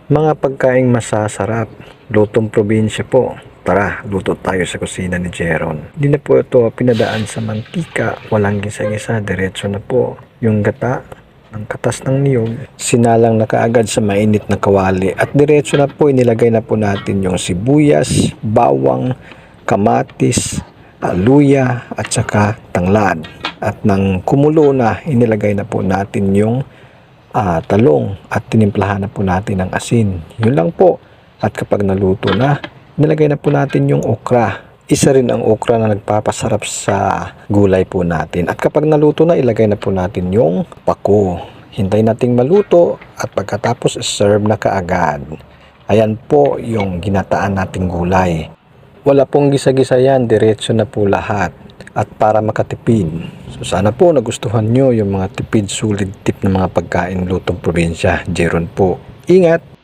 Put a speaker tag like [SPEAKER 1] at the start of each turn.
[SPEAKER 1] Mga pagkaing masasarap, lutong probinsya po. Tara, luto tayo sa kusina ni Jeron. Hindi na po ito pinadaan sa mantika, walang gisa-gisa, diretso na po. Yung gata, ang katas ng niyog, sinalang na kaagad sa mainit na kawali. At diretso na po, inilagay na po natin yung sibuyas, bawang, kamatis, luya, at saka tanglad. At nang kumulo na, inilagay na po natin yung talong at tinimplahan na po natin ng asin. Yun lang po. At kapag naluto na, nilagay na po natin yung okra. Isa rin ang okra na nagpapasarap sa gulay po natin. At kapag naluto na, ilagay na po natin yung pako. Hintayin nating maluto at pagkatapos serve na kaagad. Ayan po yung ginataan nating gulay. Wala pong gisa-gisa yan, diretso na po lahat. At para makatipid. So sana po nagustuhan nyo yung mga tipid sulit tip ng mga pagkain lutong probinsya. Jeron po. Ingat!